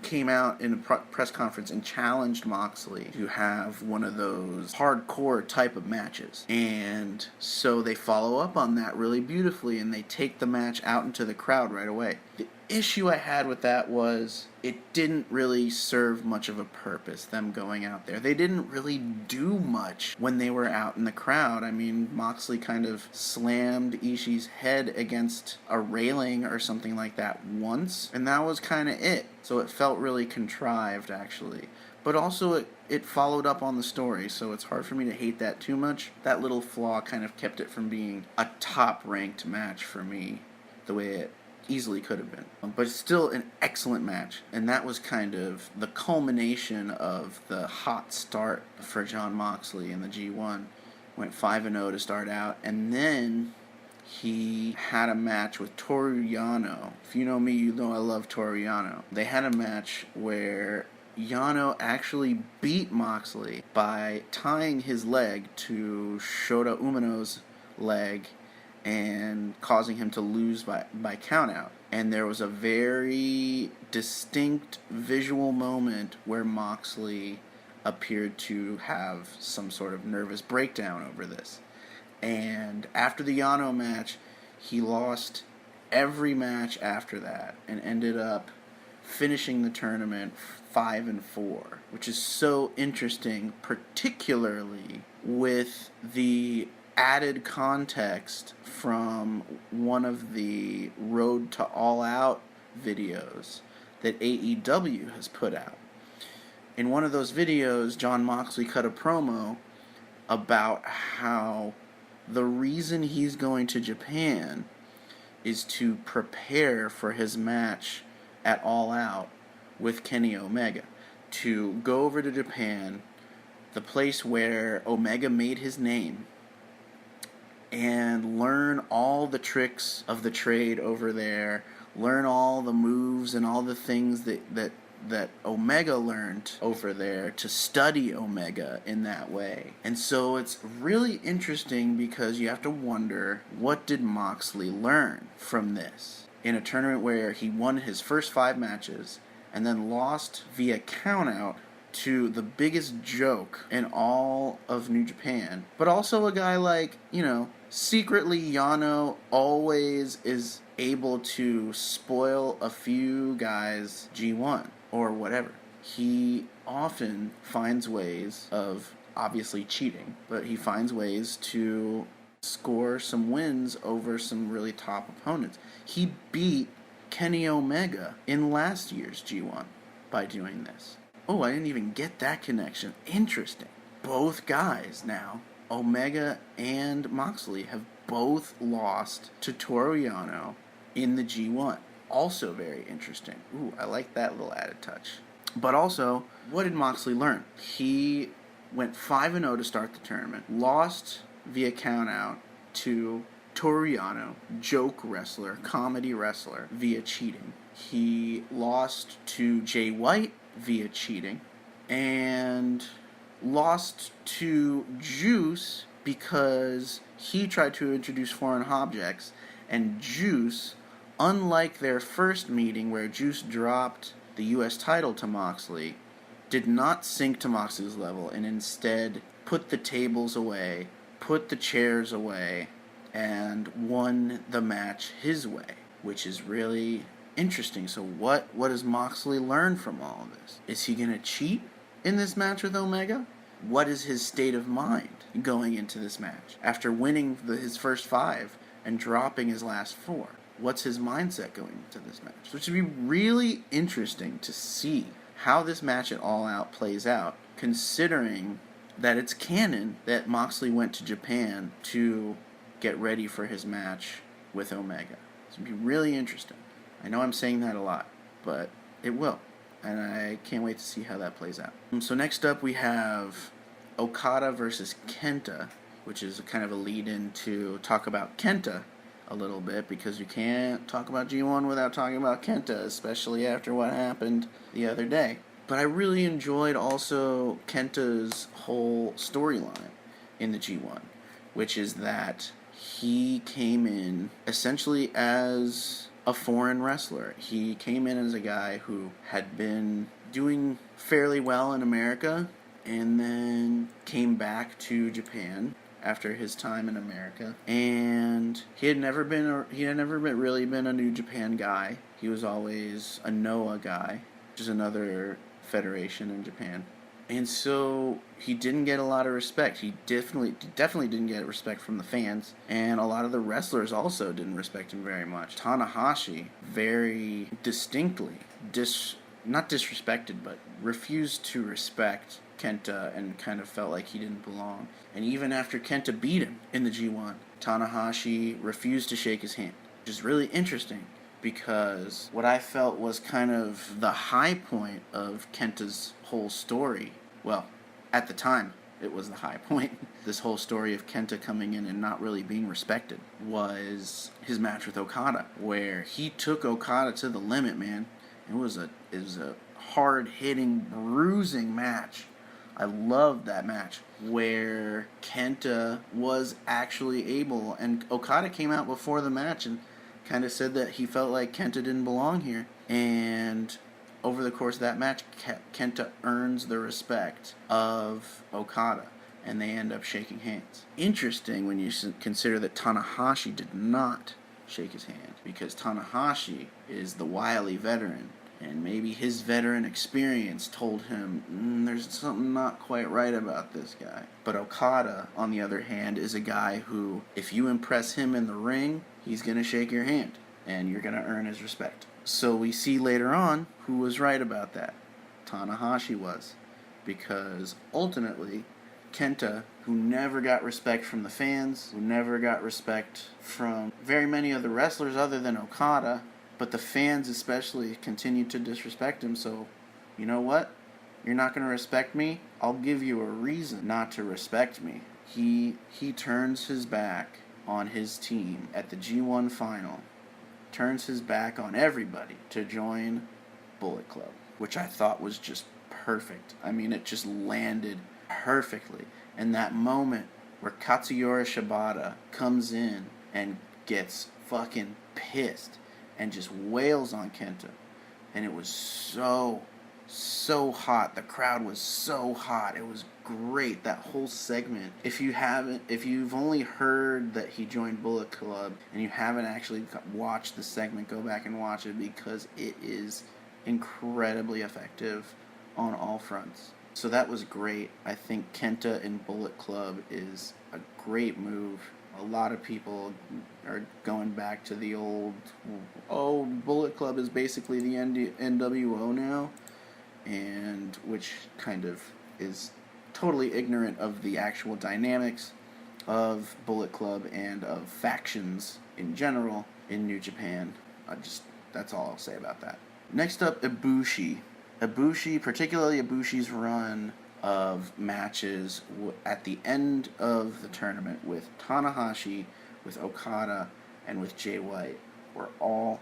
came out in a press conference and challenged Moxley to have one of those hardcore type of matches. And so they follow up on that really beautifully, and they take the match out into the crowd right away. The issue I had with that was it didn't really serve much of a purpose, them going out there. They didn't really do much when they were out in the crowd. I mean, Moxley kind of slammed Ishii's head against a railing or something like that once, and that was kind of it. So it felt really contrived, actually. But also, it followed up on the story, so it's hard for me to hate that too much. That little flaw kind of kept it from being a top-ranked match for me, the way it easily could have been. But it's still an excellent match, and that was kind of the culmination of the hot start for Jon Moxley in the G1. Went 5-0 to start out, and then he had a match with Toru Yano. If you know me, you know I love Toru Yano. They had a match where Yano actually beat Moxley by tying his leg to Shota Umino's leg and causing him to lose by countout. And there was a very distinct visual moment where Moxley appeared to have some sort of nervous breakdown over this. And after the Yano match, he lost every match after that and ended up finishing the tournament 5-4, which is so interesting, particularly with the added context from one of the Road to All Out videos that AEW has put out. In one of those videos, Jon Moxley cut a promo about how the reason he's going to Japan is to prepare for his match at All Out with Kenny Omega. To go over to Japan, the place where Omega made his name, and learn all the tricks of the trade over there, learn all the moves and all the things that Omega learned over there, to study Omega in that way. And so it's really interesting because you have to wonder, what did Moxley learn from this? In a tournament where he won his first 5 matches and then lost via countout to the biggest joke in all of New Japan, but also a guy like, secretly Yano always is able to spoil a few guys' G1 or whatever. He often finds ways of, obviously cheating, but he finds ways to score some wins over some really top opponents. He beat Kenny Omega in last year's G1 by doing this. Oh, I didn't even get that connection. Interesting. Both guys now, Omega and Moxley, have both lost to Toru Yano in the G1. Also very interesting. Ooh, I like that little added touch. But also, what did Moxley learn? He went 5-0 to start the tournament, lost via countout to Toru Yano, joke wrestler, comedy wrestler, via cheating. He lost to Jay White via cheating, and lost to Juice because he tried to introduce foreign objects, and Juice, unlike their first meeting where Juice dropped the U.S. title to Moxley, did not sink to Moxley's level and instead put the tables away, put the chairs away, and won the match his way, which is really interesting. So what does Moxley learn from all of this? Is he going to cheat in this match with Omega? What is his state of mind going into this match after winning his first 5 and dropping his last 4? What's his mindset going into this match? Which would be really interesting to see how this match at All Out plays out, considering that it's canon that Moxley went to Japan to get ready for his match with Omega. It's going to be really interesting. I know I'm saying that a lot, but it will. And I can't wait to see how that plays out. So next up we have Okada versus Kenta, which is kind of a lead-in to talk about Kenta a little bit, because you can't talk about G1 without talking about Kenta, especially after what happened the other day. But I really enjoyed also Kenta's whole storyline in the G1, which is that he came in essentially as a foreign wrestler. He came in as a guy who had been doing fairly well in America and then came back to Japan after his time in America, and he had never really been a New Japan guy. He was always a Noah guy, which is another federation in Japan. And so he didn't get a lot of respect. He definitely didn't get respect from the fans, and a lot of the wrestlers also didn't respect him very much. Tanahashi very distinctly not disrespected, but refused to respect Kenta and kind of felt like he didn't belong. And even after Kenta beat him in the G1, Tanahashi refused to shake his hand, which is really interesting, because what I felt was kind of the high point of Kenta's whole story, well, at the time it was the high point, this whole story of Kenta coming in and not really being respected, was his match with Okada, where he took Okada to the limit, man. It was a hard-hitting, bruising match. I loved that match, where Kenta was actually able, and Okada came out before the match and kind of said that he felt like Kenta didn't belong here, and over the course of that match, Kenta earns the respect of Okada, and they end up shaking hands. Interesting when you consider that Tanahashi did not shake his hand, because Tanahashi is the wily veteran, and maybe his veteran experience told him, there's something not quite right about this guy. But Okada, on the other hand, is a guy who, if you impress him in the ring, he's going to shake your hand, and you're going to earn his respect. So we see later on who was right about that. Tanahashi was. Because ultimately, Kenta, who never got respect from the fans, who never got respect from very many other wrestlers other than Okada, but the fans especially continued to disrespect him. So, you know what? You're not going to respect me? I'll give you a reason not to respect me. He turns his back on his team at the G1 final, turns his back on everybody to join Bullet Club, which I thought was just perfect. I mean, it just landed perfectly. And that moment where Katsuyori Shibata comes in and gets fucking pissed and just wails on Kenta, and it was so hot. The crowd was so hot. It was great, that whole segment. If you've only heard that he joined Bullet Club and you haven't actually watched the segment, go back and watch it, because it is incredibly effective on all fronts. So that was great. I think Kenta in Bullet Club is a great move. A lot of people are going back to the old, Bullet Club is basically the NWO now, and which kind of is totally ignorant of the actual dynamics of Bullet Club and of factions in general in New Japan. That's all I'll say about that. Next up, Ibushi. Ibushi, particularly Ibushi's run of matches at the end of the tournament with Tanahashi, with Okada, and with Jay White were all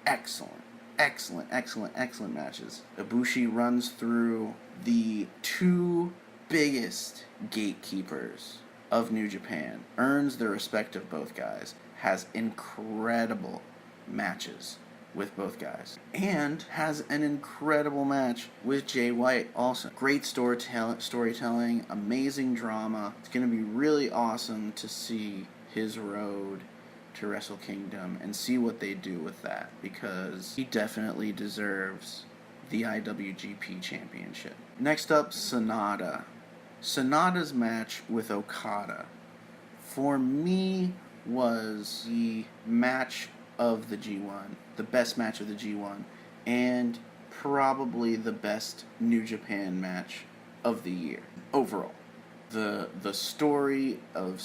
excellent matches. Ibushi runs through the two biggest gatekeepers of New Japan, earns the respect of both guys, has incredible matches with both guys, and has an incredible match with Jay White also. Great storytelling, amazing drama. It's going to be really awesome to see his road to Wrestle Kingdom and see what they do with that, because he definitely deserves the IWGP Championship. Next up, Sonata. Sonata's match with Okada, for me, was the match of the G1, the best match of the G1, and probably the best New Japan match of the year overall. The story of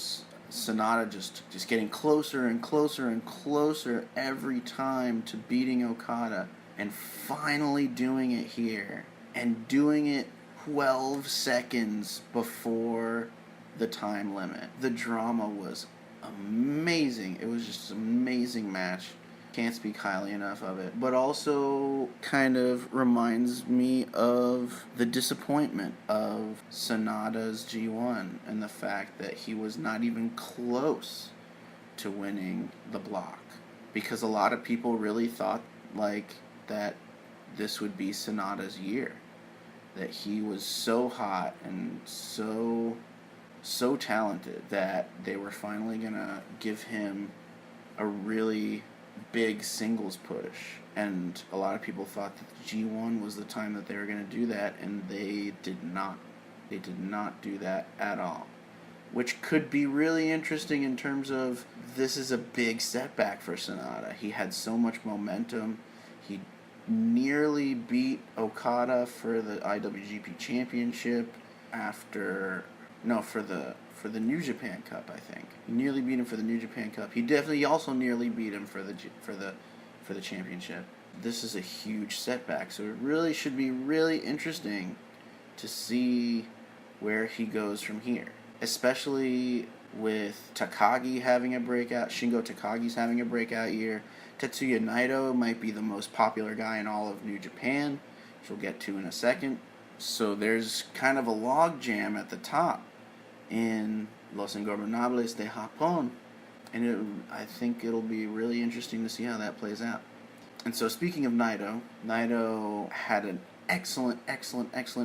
Sonata just getting closer and closer and closer every time to beating Okada, and finally doing it here, and doing it 12 seconds before the time limit. The drama was amazing. It was just an amazing match. Can't speak highly enough of it. But also kind of reminds me of the disappointment of Sonata's G1 and the fact that he was not even close to winning the block. Because a lot of people really thought that this would be Sonata's year. That he was so hot and so talented that they were finally gonna give him a really big singles push. And a lot of people thought that the G1 was the time that they were gonna do that, and they did not. They did not do that at all. Which could be really interesting in terms of, this is a big setback for Sonata. He had so much momentum. He nearly beat Okada for the IWGP Championship for the New Japan Cup, I think. He nearly beat him for the New Japan Cup. He definitely also nearly beat him for the championship. This is a huge setback, so it really should be really interesting to see where he goes from here. Especially with Takagi having a breakout, Shingo Takagi's having a breakout year. Tetsuya Naito might be the most popular guy in all of New Japan, which we'll get to in a second. So there's kind of a logjam at the top in Los Ingobernables de Japón. And I think it'll be really interesting to see how that plays out. And so speaking of Naito had an excellent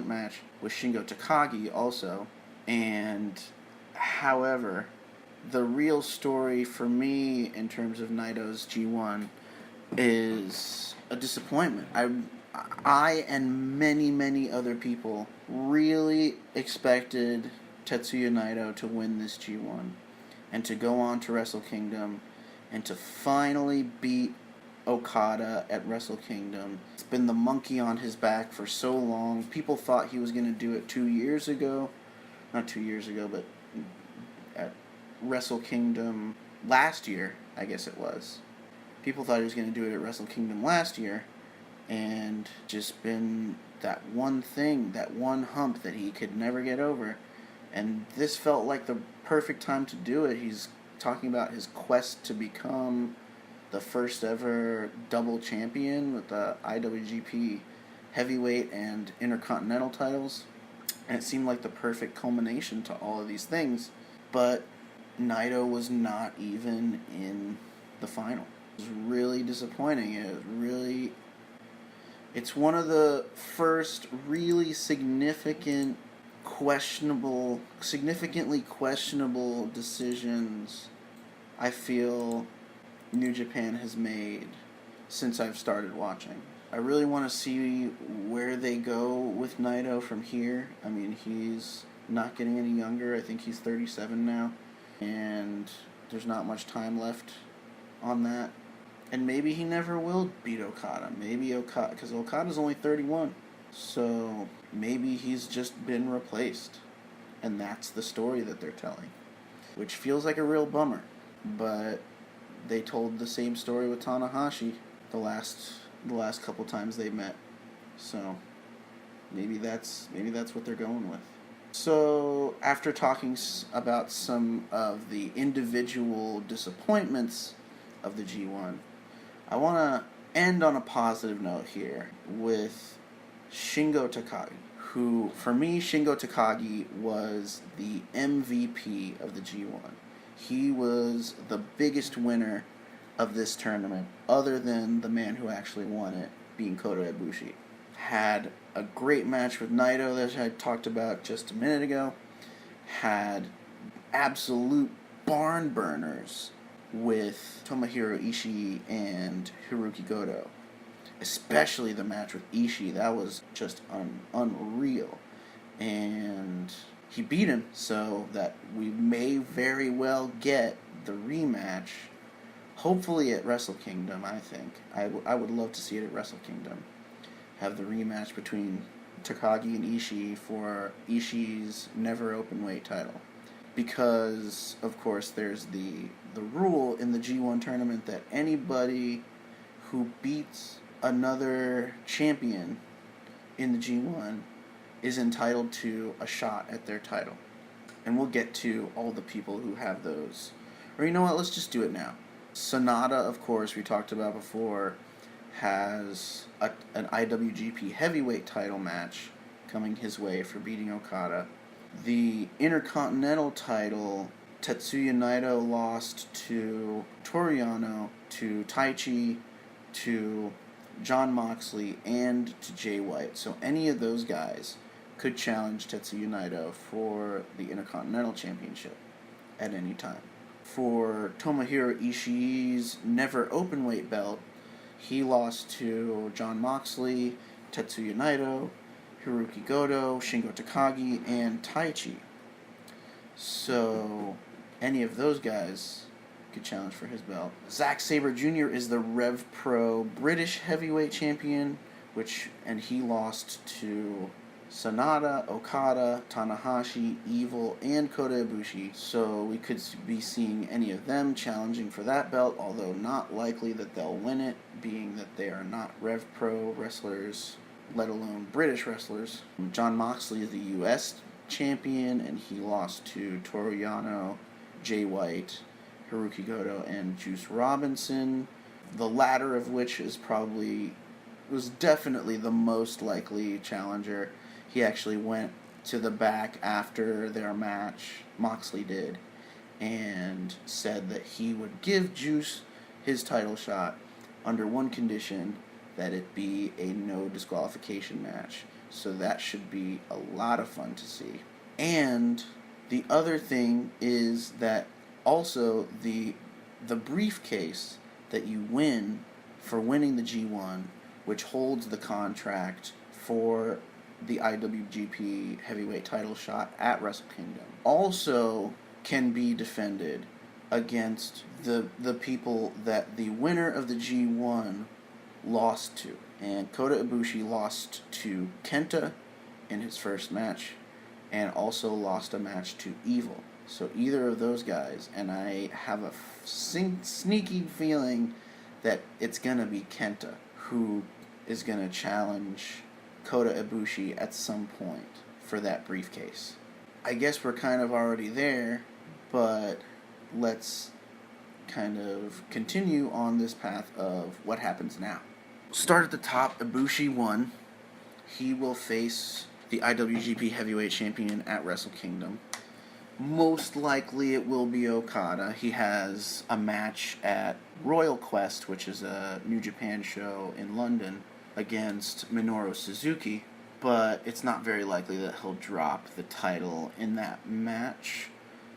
match with Shingo Takagi also. And however, the real story for me in terms of Naito's G1 is a disappointment. I and many other people really expected Tetsuya Naito to win this G1 and to go on to Wrestle Kingdom and to finally beat Okada at Wrestle Kingdom. It's been the monkey on his back for so long. People thought he was going to do it 2 years ago. Not 2 years ago, but at Wrestle Kingdom last year, I guess it was. People thought he was going to do it at Wrestle Kingdom last year, and just been that one thing, that one hump that he could never get over. And this felt like the perfect time to do it. He's talking about his quest to become the first ever double champion with the IWGP Heavyweight and Intercontinental titles. And it seemed like the perfect culmination to all of these things. But Naito was not even in the final. It was really disappointing. It's one of the first really significantly questionable decisions I feel New Japan has made since I've started watching. I really want to see where they go with Naito from here. I mean, he's not getting any younger. I think he's 37 now, and there's not much time left on that. And maybe he never will beat Okada. Maybe Okada, because Okada's only 31. So maybe he's just been replaced. And that's the story that they're telling. Which feels like a real bummer. But they told the same story with Tanahashi the last couple times they met. So maybe that's what they're going with. So after talking about some of the individual disappointments of the G1, I want to end on a positive note here with Shingo Takagi, who, for me, Shingo Takagi was the MVP of the G1. He was the biggest winner of this tournament, other than the man who actually won it, being Kota Ibushi. Had a great match with Naito that I talked about just a minute ago. Had absolute barn burners with Tomohiro Ishii and Hiroki Goto. Especially the match with Ishii, that was just unreal. And he beat him, so that we may very well get the rematch, hopefully at Wrestle Kingdom, I think. I would love to see it at Wrestle Kingdom. Have the rematch between Takagi and Ishii for Ishii's never openweight title. Because, of course, there's the rule in the G1 tournament that anybody who beats another champion in the G1 is entitled to a shot at their title. And we'll get to all the people who have those. Or you know what, let's just do it now. Sonata, of course, we talked about before, has an IWGP heavyweight title match coming his way for beating Okada. The Intercontinental title, Tetsuya Naito lost to Toru Yano, to Taichi, to Jon Moxley, and to Jay White. So any of those guys could challenge Tetsuya Naito for the Intercontinental Championship at any time. For Tomohiro Ishii's never openweight belt, he lost to Jon Moxley, Tetsuya Naito, Hiroki Goto, Shingo Takagi, and Taichi. So any of those guys could challenge for his belt. Zack Sabre Jr. is the Rev Pro British heavyweight champion, and he lost to Sonata, Okada, Tanahashi, Evil, and Kota Ibushi. So we could be seeing any of them challenging for that belt, although not likely that they'll win it, being that they are not Rev Pro wrestlers, let alone British wrestlers. Jon Moxley is the U.S. champion, and he lost to Toru Yano, Jay White, Hiroki Goto, and Juice Robinson, the latter of which was definitely the most likely challenger. He actually went to the back after their match, Moxley did, and said that he would give Juice his title shot under one condition, that it be a no disqualification match. So that should be a lot of fun to see. And the other thing is that also the briefcase that you win for winning the G1, which holds the contract for the IWGP heavyweight title shot at Wrestle Kingdom, also can be defended against the people that the winner of the G1 lost to. And Kota Ibushi lost to Kenta in his first match, and also lost a match to Evil. So either of those guys, and I have a sneaky feeling that it's going to be Kenta who is going to challenge Kota Ibushi at some point for that briefcase. I guess we're kind of already there, but let's kind of continue on this path of what happens now. Start at the top. Ibushi won. He will face the IWGP Heavyweight Champion at Wrestle Kingdom. Most likely it will be Okada. He has a match at Royal Quest, which is a New Japan show in London, against Minoru Suzuki, but it's not very likely that he'll drop the title in that match.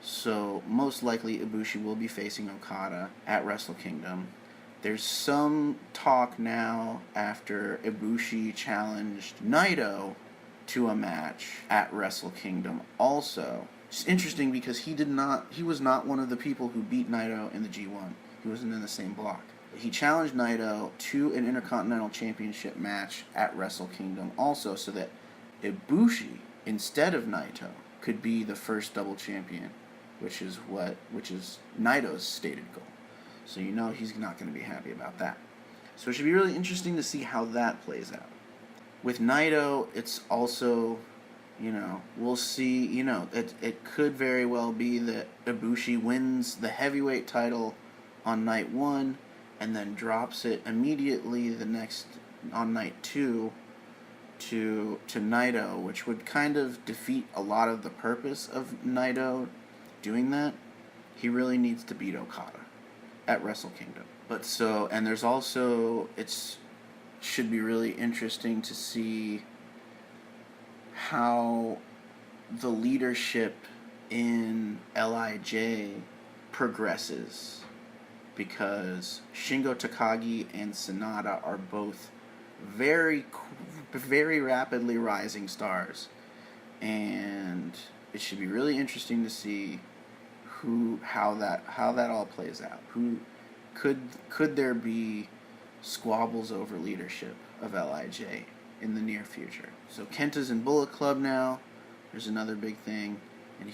So most likely Ibushi will be facing Okada at Wrestle Kingdom. There's some talk now after Ibushi challenged Naito to a match at Wrestle Kingdom also. It's interesting because he was not one of the people who beat Naito in the G1. He wasn't in the same block. He challenged Naito to an Intercontinental Championship match at Wrestle Kingdom also, so that Ibushi, instead of Naito, could be the first double champion, which is Naito's stated goal. So you know he's not going to be happy about that. So it should be really interesting to see how that plays out. With Naito, it's also, we'll see, it could very well be that Ibushi wins the heavyweight title on night one, and then drops it immediately on night two to Naito, which would kind of defeat a lot of the purpose of Naito doing that. He really needs to beat Okada at Wrestle Kingdom. And there's also, should be really interesting to see how the leadership in LIJ progresses, because Shingo Takagi and Sonata are both very, very rapidly rising stars, and it should be really interesting to see how that all plays out. Who could there be squabbles over leadership of LIJ in the near future? So Kenta's in Bullet Club now. There's another big thing, and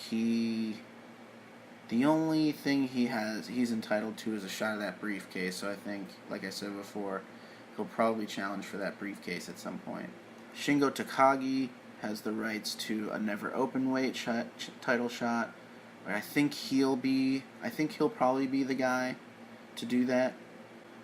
the only thing he's entitled to is a shot of that briefcase. So I think, like I said before, he'll probably challenge for that briefcase at some point. Shingo Takagi has the rights to a never open weight title shot. I think he'll probably be the guy to do that.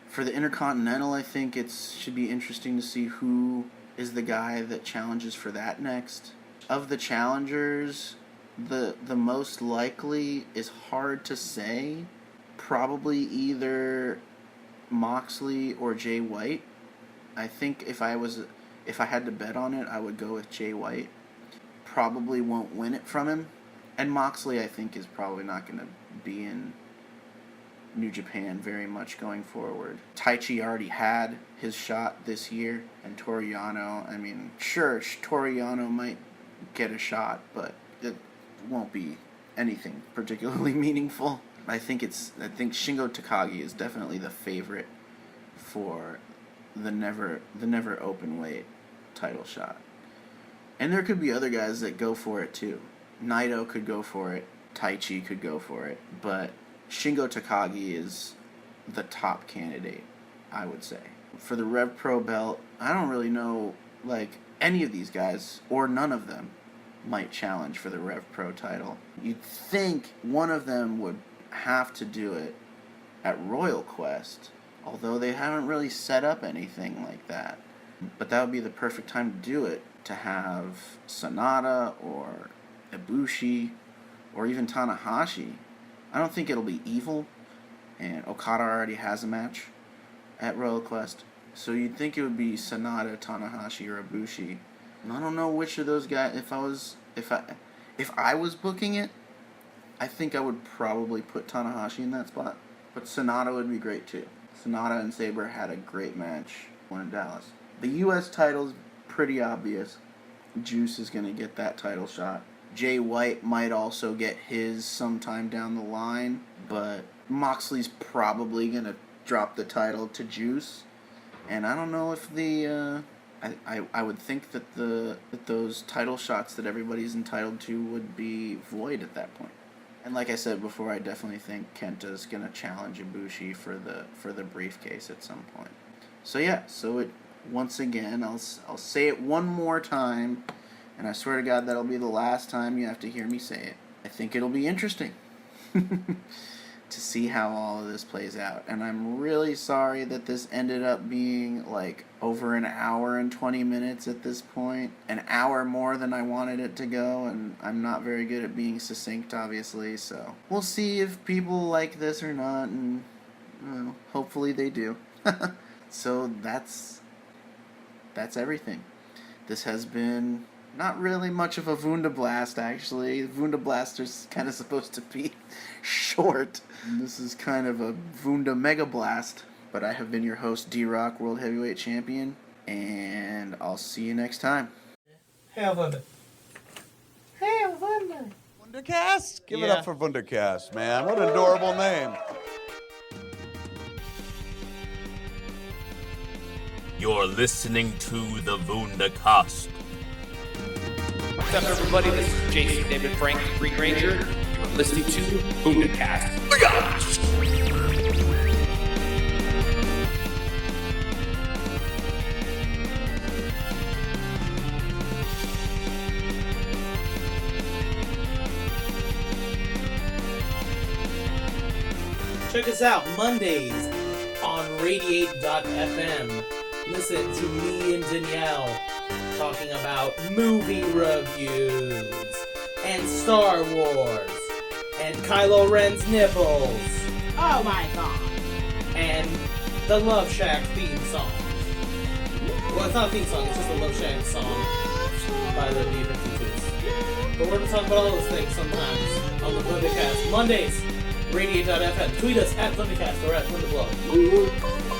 For the Intercontinental, I think it should be interesting to see who is the guy that challenges for that next. Of the challengers, the most likely is hard to say. Probably either Moxley or Jay White. I think if I had to bet on it, I would go with Jay White. Probably won't win it from him. And Moxley, I think, is probably not going to be in New Japan very much going forward. Taichi already had his shot this year, and Toriano, sure, Toriano might get a shot, but it won't be anything particularly meaningful. I think Shingo Takagi is definitely the favorite for the never open weight title shot. And there could be other guys that go for it too. Naito could go for it, Taichi could go for it, but Shingo Takagi is the top candidate, I would say. For the Rev Pro belt, I don't really know, any of these guys, or none of them, might challenge for the Rev Pro title. You'd think one of them would have to do it at Royal Quest, although they haven't really set up anything like that. But that would be the perfect time to do it, to have Sonata or Ibushi or even Tanahashi. I don't think it'll be Evil, and Okada already has a match at Royal Quest, so you'd think it would be Sonata, Tanahashi, or Ibushi. And I don't know which of those guys. If I was booking it, I think I would probably put Tanahashi in that spot, but Sonata would be great too. Sonata and Sabre had a great match in Dallas. The U.S. title's pretty obvious. Juice is going to get that title shot. Jay White might also get his sometime down the line, but Moxley's probably going to drop the title to Juice. And I don't know if I would think that those title shots that everybody's entitled to would be void at that point. And like I said before, I definitely think Kenta's going to challenge Ibushi for the briefcase at some point. So once again, I'll say it one more time, and I swear to God that'll be the last time you have to hear me say it. I think it'll be interesting to see how all of this plays out. And I'm really sorry that this ended up being over an hour and 20 minutes at this point. An hour more than I wanted it to go, and I'm not very good at being succinct, obviously. So we'll see if people like this or not, and hopefully they do. So that's everything. This has been not really much of a Vundablast, actually. Vundablast is kind of supposed to be short. This is kind of a Vunda Mega Blast. But I have been your host, D-Rock, World Heavyweight Champion, and I'll see you next time. Hail Vunda. Hail Vunda. Vundacast? Give it up for Vundacast, man. What an adorable name. You're listening to the Vundacast. What's up, everybody? This is Jason David Frank, Green Ranger. You're listening to Vundacast. Check us out Mondays on Radiate.fm. Listen to me and Danielle talking about movie reviews, and Star Wars, and Kylo Ren's nipples, Oh my god. and the Love Shack theme song. Well, it's not a theme song, it's just a Love Shack song by the B-52s. But we're going to talk about all those things sometimes on the Vundacast. Mondays, radiate.fm. Tweet us at Vundacast or at Vundablast.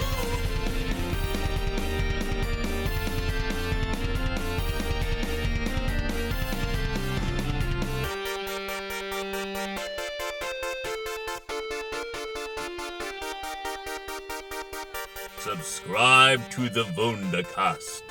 Subscribe to the Vundacast.